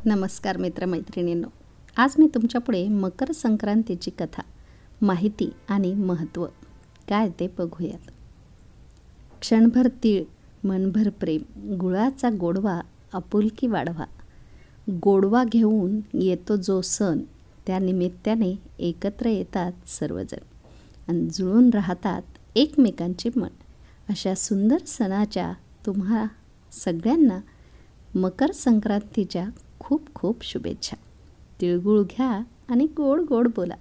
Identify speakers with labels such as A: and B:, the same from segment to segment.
A: नमस्कार मित्रमैत्रिणींनो, आज मी तुमच्यापुढे मकर संक्रांतीची कथा, माहिती आणि महत्त्व काय ते बघूयात. क्षणभर तीळ, मनभर प्रेम, गुळाचा गोडवा, आपुलकी वाढवा. गोडवा घेऊन येतो जो सण, त्या निमित्ताने एकत्र येतात सर्वजण आणि जुळून राहतात एकमेकांचे मन. अशा सुंदर सणाच्या तुम्हा सगळ्यांना मकर संक्रांतीच्या खूप खूप शुभेच्छा. तिळगुळ घ्या आणि गोड गोड बोला.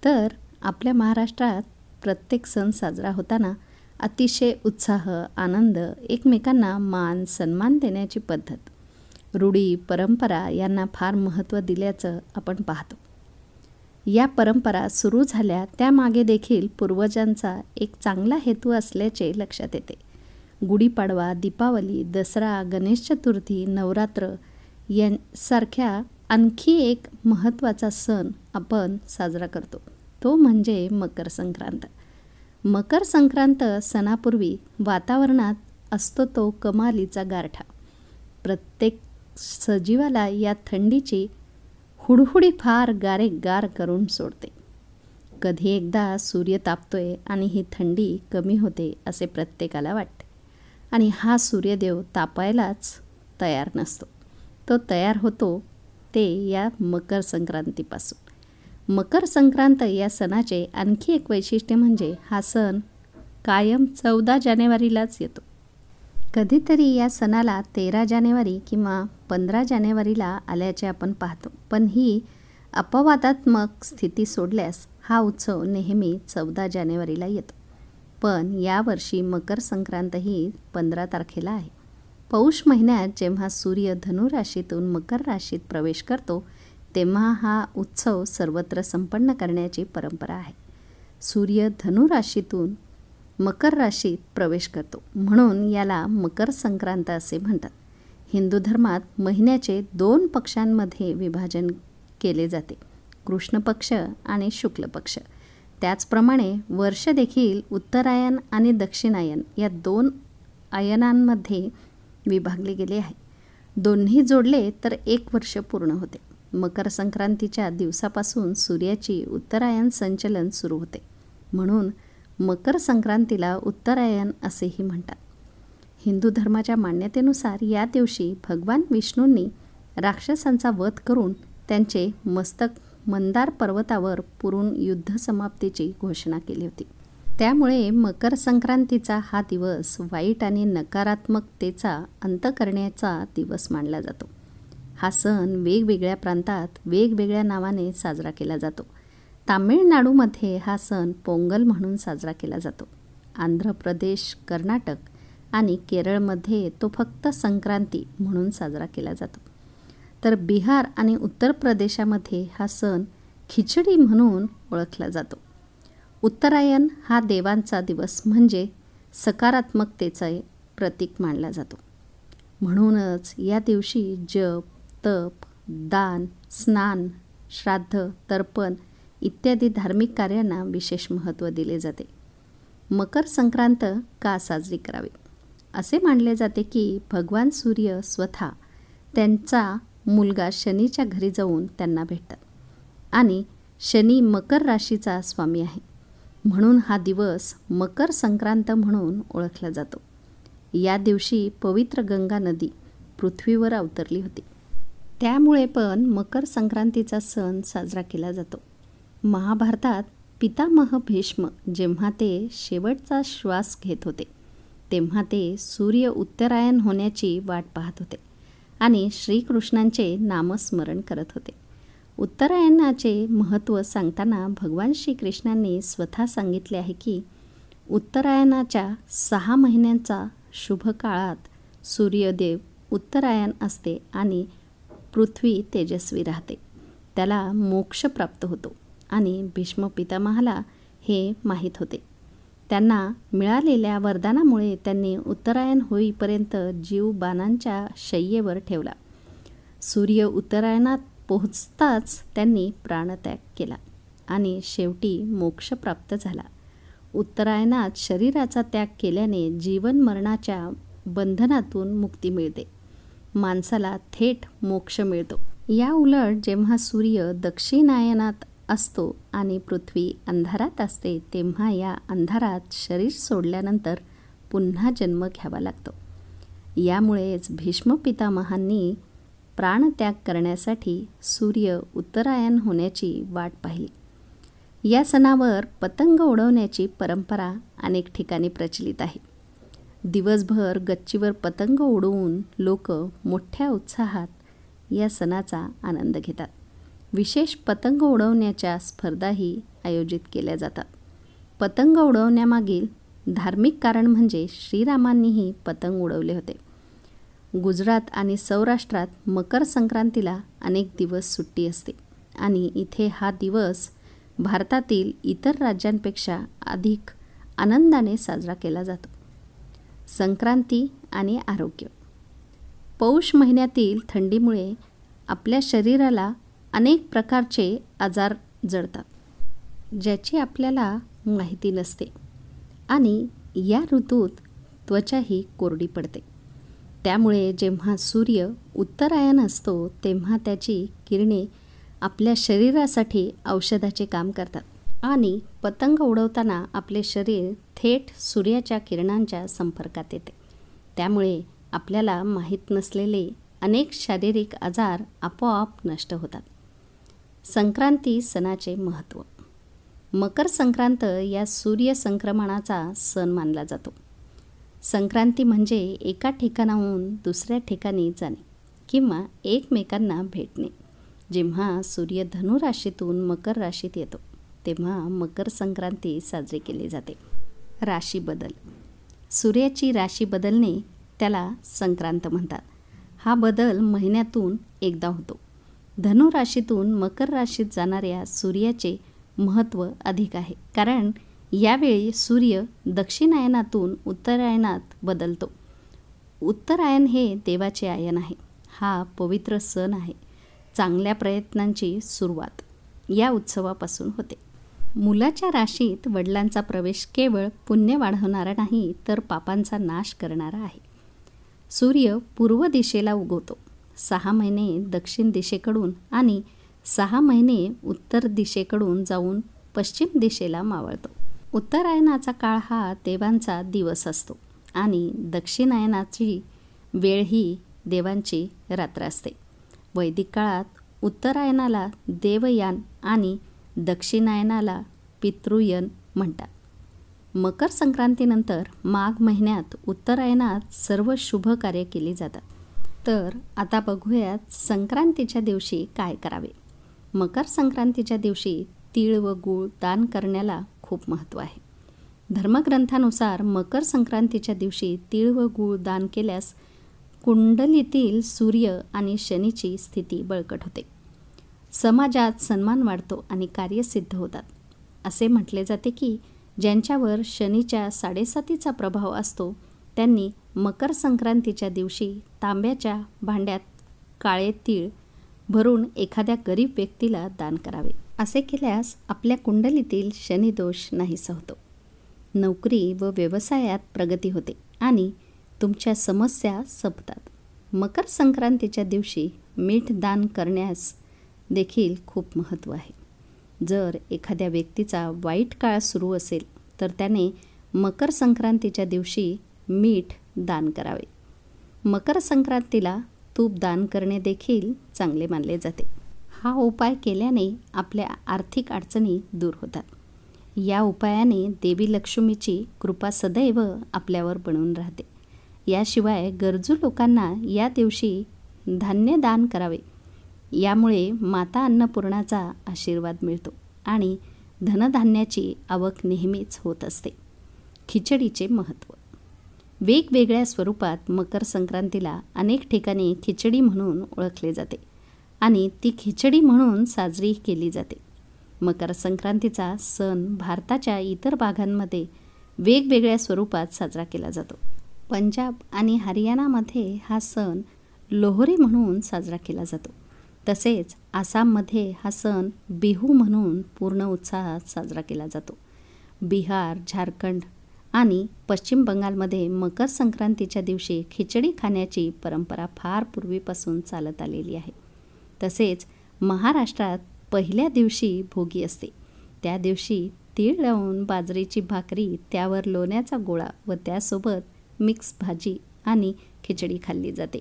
A: तर आपल्या महाराष्ट्रात प्रत्येक सण साजरा होताना अतिशय उत्साह, आनंद, एकमेकांना मान सन्मान देण्याची पद्धत, रूढी, परंपरा यांना फार महत्त्व दिल्याचं आपण पाहतो. या परंपरा सुरू झाल्या त्यामागे देखील पूर्वजांचा एक चांगला हेतू असल्याचे लक्षात येते. गुढीपाडवा, दीपावली, दसरा, गणेश चतुर्थी, नवरात्र यांसारख्या आणखी एक महत्त्वाचा सण आपण साजरा करतो, तो म्हणजे मकर संक्रांत. मकर संक्रांत सणापूर्वी वातावरणात असतो तो कमालीचा गारठा. प्रत्येक सजीवाला या थंडीची हुडहुडी फार गार करून सोडते. कधी एकदा सूर्य तापतोय आणि ही थंडी कमी होते असे प्रत्येकाला वाटते. आणि हा सूर्यदेव तापायलाच तयार नसतो. तो तयार होतो ते या मकर संक्रांतीपासून. मकर संक्रांत या सणाचे आणखी एक वैशिष्ट्य म्हणजे हा सण कायम 14 जानेवारीलाच येतो. कधीतरी या सणाला 13 जानेवारी किंवा 15 जानेवारीला आल्याचे आपण पाहतो. पण ही अपवादात्मक स्थिती सोडल्यास हा उत्सव नेहमी 14 जानेवारीला येतो. पण यावर्षी मकर संक्रांत ही 15 तारखेला आहे. पौष महिन्यात जेव्हा सूर्य धनु राशीतून मकर राशीत प्रवेश करतो तेव्हा हा उत्सव सर्वत्र संपन्न करण्याची परंपरा आहे. सूर्य धनु राशीतून मकर राशीत प्रवेश करतो म्हणून याला मकर संक्रांत असे म्हणतात. हिंदू धर्मात महिन्याचे 2 पक्षांमध्ये विभाजन केले जाते, कृष्ण पक्ष आणि शुक्ल पक्ष. त्याचप्रमाणे वर्ष देखील उत्तरायण आणि दक्षिणायन या 2 आयनांमध्ये विभागले गेले आहे. दोन्ही जोडले तर 1 वर्ष पूर्ण होते. मकर संक्रांतीच्या दिवसापासून सूर्याची उत्तरायण संचलन सुरू होते म्हणून मकर संक्रांतीला उत्तरायण असेही म्हणतात. हिंदू धर्माच्या मान्यतेनुसार या दिवशी भगवान विष्णूंनी राक्षसांचा वध करून त्यांचे मस्तक मंदार पर्वतावर पुरून युद्ध समाप्तीची घोषणा केली होती. त्यामुळे मकर संक्रांतीचा हा दिवस वाईट आणि नकारात्मकतेचा अंत करण्याचा दिवस मानला जातो. हा सण वेगवेगळ्या प्रांतात वेगवेगळ्या नावाने साजरा केला जातो. तामिळनाडूमध्ये हा सण पोंगल म्हणून साजरा केला जातो. आंध्र प्रदेश, कर्नाटक आणि केरळमध्ये तो फक्त संक्रांती म्हणून साजरा केला जातो. तर बिहार आणि उत्तर प्रदेशामध्ये हा सण खिचडी म्हणून ओळखला जातो. उत्तरायण हा देवांचा दिवस म्हणजे सकारात्मकतेचे प्रतीक मानला जातो. म्हणूनच या दिवशी जप, तप, दान, स्नान, श्राद्ध, तर्पण इत्यादी धार्मिक कार्यांना विशेष महत्त्व दिले जाते. मकर संक्रांत का साजरी करावी? असे मानले जाते की भगवान सूर्य स्वतः त्यांचा मुलगा शनीच्या घरी जाऊन त्यांना भेटतात आणि शनी मकर राशीचा स्वामी आहे म्हणून हा दिवस मकर संक्रांत म्हणून ओळखला जातो. या दिवशी पवित्र गंगा नदी पृथ्वीवर अवतरली होती. त्यामुळे पण मकर संक्रांतीचा सण साजरा केला जातो. महाभारतात पितामह भीष्म जेव्हा ते शेवटचा श्वास घेत होते तेव्हा ते सूर्य उत्तरायण होण्याची वाट पाहत होते आणि श्रीकृष्णांचे नामस्मरण करत होते. उत्तरायणाचे महत्त्व सांगताना भगवान श्रीकृष्णांनी स्वतः सांगितले आहे की उत्तरायणाच्या 6 महिन्यांचा शुभ काळात सूर्यदेव उत्तरायण असते आणि पृथ्वी तेजस्वी राहते, त्याला मोक्ष प्राप्त होतो. आणि भीष्म पितामहाला हे माहीत होते. त्यांना मिळालेल्या वरदानामुळे त्यांनी उत्तरायण होईपर्यंत जीव बाणांच्या शय्येवर ठेवला. सूर्य उत्तरायणात पोहोचताच त्यांनी प्राणत्याग केला आणि शेवटी मोक्ष प्राप्त झाला. उत्तरायणात शरीराचा त्याग केल्याने जीवन मरणाच्या बंधनातून मुक्ती मिळते. माणसाला थेट मोक्ष मिळतो. या उलट जेव्हा सूर्य दक्षिणायनात असतो आणि पृथ्वी अंधारात असते तेव्हा या अंधारात शरीर सोडल्यानंतर पुन्हा जन्म घ्यावा लागतो. यामुळेच भीष्म पितामहांनी प्राणत्याग करण्यासाठी सूर्य उत्तरायण होण्याची वाट पाहिली. या सणावर पतंग उडवण्याची परंपरा अनेक ठिकाणी प्रचलित आहे. दिवसभर गच्चीवर पतंग उडवून लोक मोठ्या उत्साहात या सणाचा आनंद घेतात. विशेष पतंग उडवण्याच्या स्पर्धाही आयोजित केल्या जातात. पतंग उडवण्यामागील धार्मिक कारण म्हणजे श्रीरामांनीही पतंग उडवले होते. गुजरात आणि सौराष्ट्रात मकर संक्रांतीला अनेक दिवस सुट्टी असते आणि इथे हा दिवस भारतातील इतर राज्यांपेक्षा अधिक आनंदाने साजरा केला जातो. संक्रांती आणि आरोग्य. पौष महिन्यातील थंडीमुळे आपल्या शरीराला अनेक प्रकारचे आजार जडतात, ज्याची आपल्याला माहिती नसते आणि या ऋतूत त्वचाही कोरडी पडते. त्यामुळे जेव्हा सूर्य उत्तरायण असतो तेव्हा त्याची किरणे आपल्या शरीरासाठी औषधाचे काम करतात आणि पतंग उडवताना आपले शरीर थेट सूर्याच्या किरणांच्या संपर्कात येते. त्यामुळे आपल्याला माहीत नसलेले अनेक शारीरिक आजार आपोआप नष्ट होतात. संक्रांती सणाचे महत्त्व. मकर संक्रांत या सूर्यसंक्रमणाचा सण मानला जातो. संक्रांती म्हणजे एका ठिकाणाहून दुसऱ्या ठिकाणी जाणे किंवा एकमेकांना भेटणे. जेव्हा सूर्य धनु राशीतून मकर राशीत येतो तेव्हा मकर संक्रांती साजरी केली जाते. राशी बदल. सूर्याची राशी बदलणे त्याला संक्रांत म्हणतात. हा बदल महिन्यातून एकदा होतो. धनु राशीतून मकर राशीत जाणाऱ्या सूर्याचे महत्त्व अधिक आहे, कारण यावेळी सूर्य दक्षिणायनातून उत्तरायणात बदलतो. उत्तरायण हे देवाचे आयन आहे. हा पवित्र सण आहे. चांगल्या प्रयत्नांची सुरुवात या उत्सवापासून होते. मुलाच्या राशीत वडिलांचा प्रवेश केवळ पुण्य वाढवणारा नाही तर पापांचा नाश करणारा आहे. सूर्य पूर्व दिशेला उगवतो. 6 महिने दक्षिण दिशेकडून आणि 6 महिने उत्तर दिशेकडून जाऊन पश्चिम दिशेला मावळतो. उत्तरायणाचा काळ हा देवांचा दिवस असतो आणि दक्षिणायनाची वेळ ही देवांची रात्र असते. वैदिक काळात उत्तरायणाला देवयान आणि दक्षिणायनाला पितृयन म्हणतात. मकर संक्रांतीनंतर माघ महिन्यात उत्तरायणात सर्व शुभ कार्य केली जातात. तर आता बघूयात संक्रांतीच्या दिवशी काय करावे. मकर संक्रांतीच्या दिवशी तीळ व गूळ दान करण्याला खूप महत्त्व आहे. धर्मग्रंथानुसार मकर संक्रांतीच्या दिवशी तीळ व गूळ दान केल्यास कुंडलीतील सूर्य आणि शनीची स्थिती बळकट होते. समाजात सन्मान वाढतो आणि कार्य सिद्ध होतात. असे म्हटले जाते की ज्यांच्यावर शनीच्या 7.5चा प्रभाव असतो त्यांनी मकर संक्रांतीच्या दिवशी तांब्याच्या भांड्यात काळे तीळ भरून एखाद्या गरीब व्यक्तीला दान करावे. असे केल्यास आपल्या कुंडलीतील शनिदोष नाहीसा होतो. नोकरी व व्यवसायात प्रगती होते आणि तुमच्या समस्या संपतात. मकर संक्रांतीच्या दिवशी मीठ दान करण्यास देखील खूप महत्त्व आहे. जर एखाद्या व्यक्तीचा वाईट काळ सुरू असेल तर त्याने मकर संक्रांतीच्या दिवशी मीठ दान करावे. मकर संक्रांतीला तूप दान करणे देखील चांगले मानले जाते. हा उपाय केल्याने आपल्या आर्थिक अडचणी दूर होतात. या उपायाने देवी लक्ष्मीची कृपा सदैव आपल्यावर बनून राहते. याशिवाय गरजू लोकांना या दिवशी धान्य दान करावे. यामुळे माता अन्नपूर्णाचा आशीर्वाद मिळतो आणि धनधान्याची आवक नेहमीच होत असते. खिचडीचे महत्त्व. वेगवेगळ्या स्वरूपात मकर संक्रांतीला अनेक ठिकाणी खिचडी म्हणून ओळखले जाते आणि ती खिचडी म्हणून साजरी केली जाते. मकर संक्रांतीचा सण भारताच्या इतर भागांमध्ये वेगवेगळ्या स्वरूपात साजरा केला जातो. पंजाब आणि हरियाणामध्ये हा सण लोहरी म्हणून साजरा केला जातो. तसेच आसाममध्ये हा सण बिहू म्हणून पूर्ण उत्साहात साजरा केला जातो. बिहार, झारखंड आणि पश्चिम बंगालमध्ये मकर संक्रांतीच्या दिवशी खिचडी खाण्याची परंपरा फार पूर्वीपासून चालत आलेली आहे. तसेच महाराष्ट्रात पहिल्या दिवशी भोगी असते. त्या दिवशी तीळ लावून बाजरीची भाकरी, त्यावर लोण्याचा गोळा व त्यासोबत मिक्स भाजी आणि खिचडी खाल्ली जाते.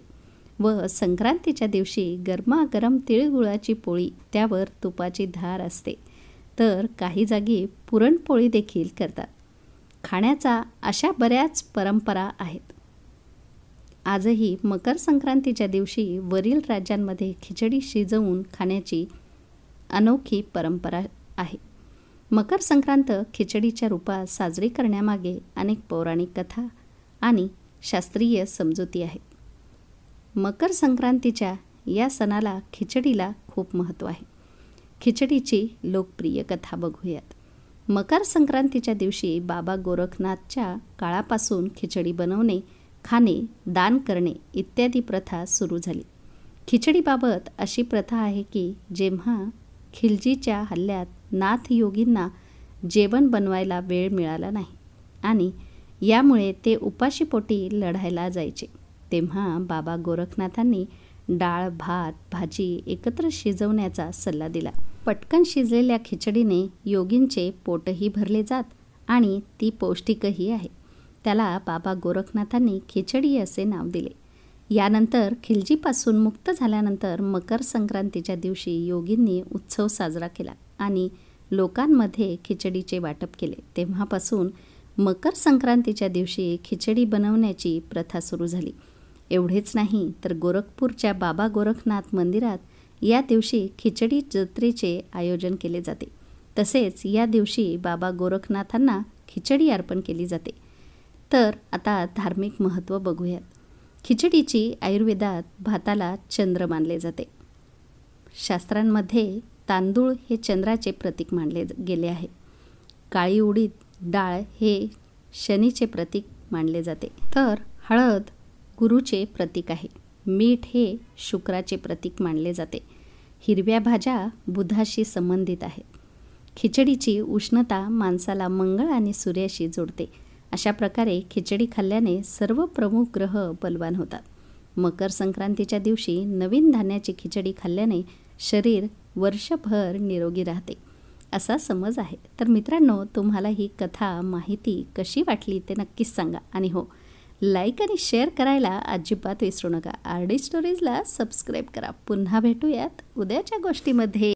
A: व संक्रांतीच्या दिवशी गरमागरम तिळगुळाची पोळी, त्यावर तुपाची धार असते. तर काही जागी पुरणपोळी देखील करतात. खाण्याचा अशा बऱ्याच परंपरा आहेत. आजही मकर संक्रांतीच्या दिवशी वरील राज्यांमध्ये खिचडी शिजवून खाण्याची अनोखी परंपरा आहे. मकर संक्रांत खिचडीच्या रूपात साजरी करण्यामागे अनेक पौराणिक कथा आणि शास्त्रीय समजुती आहेत. मकर संक्रांतीच्या या सणाला खिचडीला खूप महत्त्व आहे. खिचडीची लोकप्रिय कथा बघूयात. मकर संक्रांतीच्या दिवशी बाबा गोरखनाथच्या काळापासून खिचडी बनवणे, खाणे, दान करणे इत्यादी प्रथा सुरू झाली. खिचडीबाबत अशी प्रथा आहे की जेव्हा खिलजीच्या हल्ल्यात नाथ योगींना जेवण बनवायला वेळ मिळाला नाही आणि यामुळे ते उपाशीपोटी लढायला जायचे, तेव्हा बाबा गोरखनाथांनी डाळ, भात, भाजी एकत्र शिजवण्याचा सल्ला दिला. पटकन शिजलेल्या खिचडीने योगींचे पोटही भरले जात आणि ती पौष्टिकही आहे. त्याला बाबा गोरखनाथांनी खिचडी असे नाव दिले. यानंतर खिलजीपासून मुक्त झाल्यानंतर मकर संक्रांतीच्या दिवशी योगींनी उत्सव साजरा केला आणि लोकांमध्ये खिचडीचे वाटप केले. तेव्हापासून मकर संक्रांतीच्या दिवशी खिचडी बनवण्याची प्रथा सुरू झाली. एवढेच नाही तर गोरखपूरच्या बाबा गोरखनाथ मंदिरात या दिवशी खिचडी जत्रेचे आयोजन केले जाते. तसेच या दिवशी बाबा गोरखनाथांना खिचडी अर्पण केली जाते. तर आता धार्मिक महत्त्व बघूयात. खिचडीची आयुर्वेदात भाताला चंद्र मानले जाते. शास्त्रांमध्ये तांदूळ हे चंद्राचे प्रतीक मानले गेले आहे. काळी उडीद डाळ हे शनीचे प्रतीक मानले जाते. तर हळद गुरुचे प्रतीक आहे. मीठ हे शुक्राचे प्रतीक मानले जाते. हिरव्या भाज्या बुधाशी संबंधित आहेत. खिचडीची उष्णता माणसाला मंगळ आणि सूर्याशी जोडते. अशा प्रकारे खिचडी खाल्ल्याने सर्व प्रमुख ग्रह बलवान होतात. मकर संक्रांतीच्या दिवशी नवीन धान्याची खिचडी खाल्ल्याने शरीर वर्षभर निरोगी राहते असा समज आहे. तर मित्रांनो, तुम्हाला ही कथा माहिती कशी वाटली ते नक्कीच सांगा. आणि हो, लाईक आणि शेअर करायला अजिबात विसरू नका. RD स्टोरीजला सबस्क्राईब करा. पुन्हा भेटूयात उद्याच्या गोष्टीमध्ये.